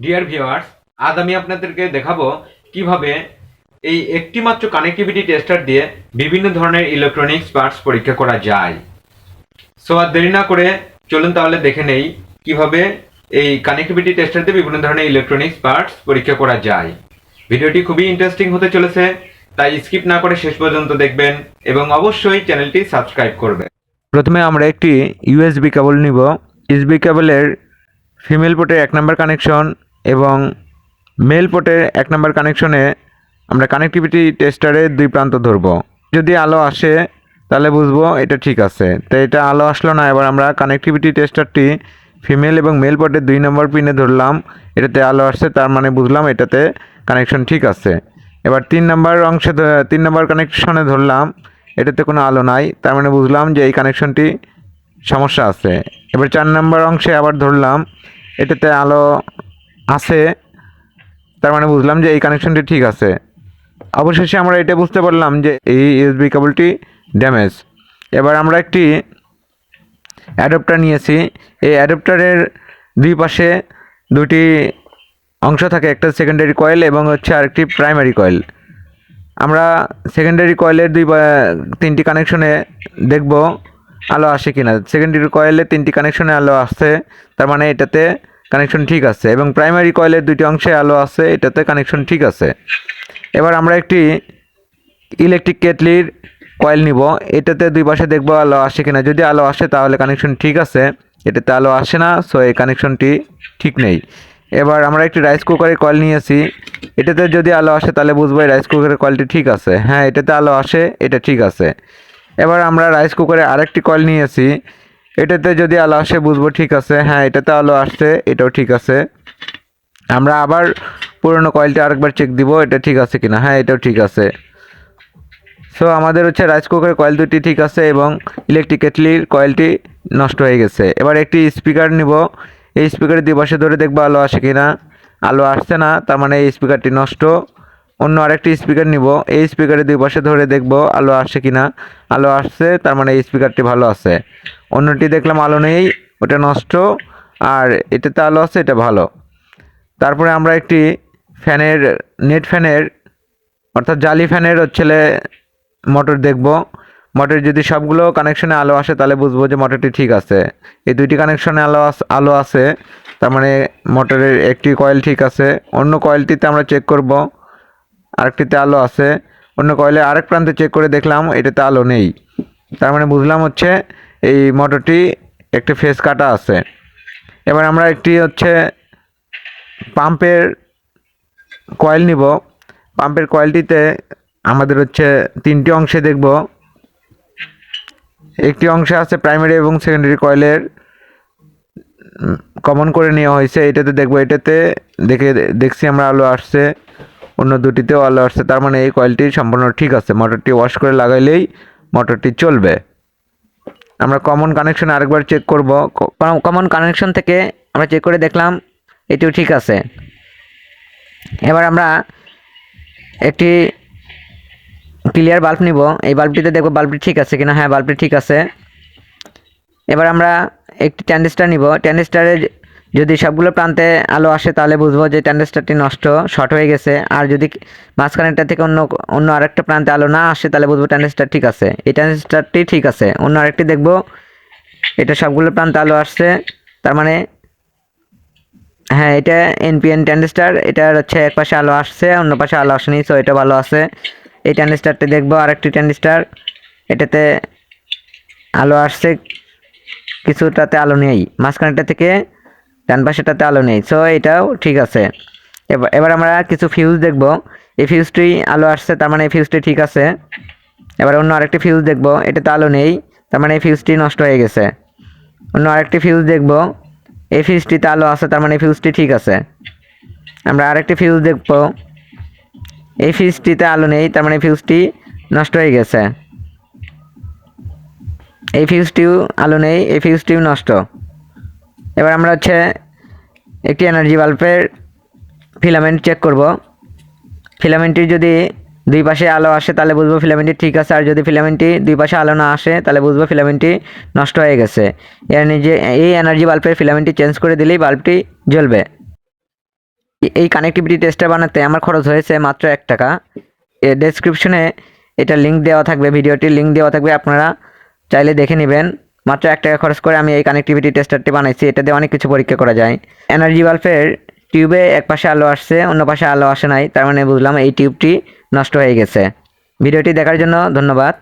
Dear viewers, আজ আমি আপনাদেরকে দেখাবো কিভাবে এই একটি মাত্র কানেক্টিভিটি টেস্টার দিয়ে বিভিন্ন ধরনের ইলেকট্রনিক্স পার্টস পরীক্ষা করা যায়। সো আর দেরি না করে চলুন তাহলে দেখে নেই কিভাবে এই কানেক্টিভিটি টেস্টার দিয়ে বিভিন্ন ধরনের ইলেকট্রনিক্স পার্টস পরীক্ষা করা যায়। ভিডিওটি খুবই ইন্টারেস্টিং হতে চলেছে, তাই স্কিপ না করে শেষ পর্যন্ত দেখবেন এবং অবশ্যই চ্যানেলটি সাবস্ক্রাইব করবেন। প্রথমে আমরা একটি ইউএসবি কেবল নিব। ইউএসবি কেবলের ফিমেল পোর্টের 1 নম্বর কানেকশন এবং মেল পোর্টের 1 নম্বর কানেকশনে আমরা কানেক্টিভিটি টেস্টারের 2 প্রান্ত ধরব। যদি আলো আসে তাহলে বুঝবো এটা ঠিক আছে। তো এটা আলো আসলো না, এবার আমরা কানেক্টিভিটি টেস্টারটি ফিমেল এবং মেল পোর্টের 2 নম্বর পিনে ধরলাম, এটাতে আলো আসছে, তার মানে বুঝলাম এটাতে কানেকশন ঠিক আছে। এবার 3 নম্বর অংশে 3 নম্বর কানেকশনে ধরলাম, এটাতে কোনো আলো নাই, তার মানে বুঝলাম যে এই কানেকশনটি সমস্যা আছে। এবার 4 নম্বর অংশে আবার ধরলাম, এটাতে আলো আছে, তার মানে বুঝলাম যে এই কানেকশনটি ঠিক আছে। অবশেষে আমরা এটা বুঝতে পারলাম যে এই ইউএসবি কেবলটি ড্যামেজ। এবার আমরা একটি অ্যাডাপ্টার নিয়েছি। এই অ্যাডাপ্টারের 2 পাশে 2টি অংশ থাকে, একটা সেকেন্ডারি কয়েল এবং আরেকটি প্রাইমারি কয়েল। আমরা সেকেন্ডারি কয়েলের 3টি কানেকশনে দেখব আলো আসে কিনা। সেকেন্ডারি কয়েলে 3টি কানেকশনে আলো আসছে, তার মানে এটাতে কানেকশন ঠিক আছে, এবং প্রাইমারি কয়েলের 2টি অংশে আলো আছে, এটাতে কানেকশন ঠিক আছে। এবার আমরা একটি ইলেকট্রিক কেটলির কয়েল নিব, এটাতে 2 পাশে দেখব আলো আসে কিনা। যদি আলো আসে তাহলে কানেকশন ঠিক আছে, এটাতে আলো আসে না, সো এই কানেকশনটি ঠিক নেই। এবার আমরা একটি রাইস কুকারের কয়েল নিয়েছি, এটাতে যদি আলো আসে তাহলে বুঝবো এই রাইস কুকারের কয়েলটি ঠিক আছে। হ্যাঁ, এটাতে আলো আসে, এটা ঠিক আছে। এবার আমরা রাইস কুকারে আরেকটি কয়েল নিয়েছি, এটাতে যদি আলো আসে বুঝবো ঠিক আছে। হ্যাঁ, এটাতে আলো আসছে, এটাও ঠিক আছে। আমরা আবার পুরনো কয়েলটি আরেকবার চেক দিব এটা ঠিক আছে কিনা। হ্যাঁ, এটাও ঠিক আছে। সো আমাদের রাইস কুকারের কয়েল 2টি ঠিক আছে এবং ইলেকট্রিক কেটলির কয়েলটি নষ্ট হয়ে গেছে। এবার একটি স্পিকার নিব, এই স্পিকারের 2 পাশে ধরে দেখবো আলো আসে কিনা। আলো আসছে না, তার মানে এই স্পিকারটি নষ্ট। অন্য আরেকটি স্পিকার নিব, এই স্পিকারের 2 পাশে ধরে দেখবো আলো আসে কিনা। আলো আসছে, তার মানে এই স্পিকারটি ভালো আছে। অন্যটি দেখলাম আলো নেই, ওটা নষ্ট, আর এটাতে আলো আছে, এটা ভালো। তারপরে আমরা একটি ফ্যানের নেট ফ্যানের অর্থাৎ জালি ফ্যানের মোটর দেখব। মোটর যদি সবগুলো কানেকশনে আলো আসে তাহলে বুঝবো যে মোটরটি ঠিক আছে। এই 2টি কানেকশনে আলো আছে, তার মানে মোটরের একটি কয়েল ঠিক আছে। অন্য কয়েলটিতে আমরা চেক করব, আরেকটিতে আলো আছে। অন্য কয়েলে আরেক প্রান্তে চেক করে দেখলাম এটাতে আলো নেই, তার মানে বুঝলাম এই মোটরটি একটি ফেজ কাটা আছে। এবার আমরা একটি পাম্পের কয়েল নিব। পাম্পের কয়েলটিতে আমাদের 3টি অংশে দেখব। একটি অংশে আছে প্রাইমারি এবং সেকেন্ডারি কয়েলের কমন করে নেওয়া হয়েছে, এটাতে দেখব। এটাতে দেখছি আমরা আলো আসছে, অন্য 2টিতেও আলো আসছে, তার মানে এই কয়েলটি সম্পূর্ণ ঠিক আছে। মোটরটি ওয়াশ করে লাগাইলেই মোটরটি চলবে। আমরা কমন কানেকশন আরেকবার চেক করব। কমন কানেকশন থেকে আমরা চেক করে দেখলাম এটিও ঠিক আছে। এবার আমরা একটি ক্লিয়ার বাল্ব নিব, এই বাল্বটিতে দেখব বাল্বটি ঠিক আছে কিনা। হ্যাঁ, বাল্বটি ঠিক আছে। এবার আমরা একটি ট্রানজিস্টর নিব, ট্রানজিস্টরে যদি সবগুলো প্রান্তে আলো আসে তাহলে বুঝবো যে ট্রানজিস্টরটি নষ্ট, শর্ট হয়ে গেছে। আর যদি মাঝখানেরটা থেকে অন্য আরেকটা প্রান্তে আলো না আসে তাহলে বুঝবো ট্রানজিস্টর ঠিক আছে। এই ট্রানজিস্টরটি ঠিক আছে। অন্য আরেকটি দেখব, এটা সবগুলো প্রান্তে আলো আসছে, তার মানে হ্যাঁ, এটা এনপিএন ট্রানজিস্টর। এটার এক পাশে আলো আসছে, অন্য পাশে আলো আসেনি, সো এটা ভালো আছে। এই ট্রানজিস্টরটি দেখবো, আরেকটি ট্রানজিস্টর, এটাতে আলো আসছে, কিছুটাতে আলো নেই, মাঝখানটা থেকে ডান পাশেটাতে আলো নেই, সো এটাও ঠিক আছে। এবার আমরা কিছু ফিউজ দেখব। এই ফিউজটি আলো আসছে, তার মানে এই ফিউজটি ঠিক আছে। এবার অন্য আরেকটি ফিউজ দেখব, এটাতে আলো নেই, তার মানে এই ফিউজটি নষ্ট হয়ে গেছে। অন্য আরেকটি ফিউজ দেখব, এই ফিউজটিতে আলো আছে, তার মানে এই ফিউজটি ঠিক আছে। আমরা আরেকটি ফিউজ দেখব, এই ফিউজটিতে আলো নেই, তার মানে ফিউজটি নষ্ট হয়ে গেছে। এই ফিউজটিও আলো নেই, এই ফিউজটিও নষ্ট। এবার আমরা একটি এনার্জি বাল্বের ফিলামেন্ট চেক করব। ফিলামেন্টটির যদি 2 পাশে আলো আসে তাহলে বুঝবো ফিলামেন্টটি ঠিক আছে, আর যদি ফিলামেন্টটি 2 পাশে আলো না আসে তাহলে বুঝবো ফিলামেন্টটি নষ্ট হয়ে গেছে। এই এনার্জি বাল্বের ফিলামেন্টটি চেঞ্জ করে দিলেই বাল্বটি জ্বলবে। এই কানেক্টিভিটি টেস্টার বানাতে আমার খরচ হয়েছে মাত্র 1 টাকা। ডেসক্রিপশনে এটা লিঙ্ক দেওয়া থাকবে, ভিডিওটির লিঙ্ক দেওয়া থাকবে, আপনারা চাইলে দেখে নেবেন। মাত্র 1 টাকা খরচ করে আমি এই কানেক্টিভিটি টেস্টারটি বানাইছি। এটা দিয়ে অনেক কিছু পরীক্ষা করা যায়। এনার্জি বাল্বের টিউবে এক পাশে আলো আসছে, অন্য পাশে আলো আসে নাই, তার মানে বুঝলাম এই টিউবটি নষ্ট হয়ে গেছে। ভিডিওটি দেখার জন্য ধন্যবাদ।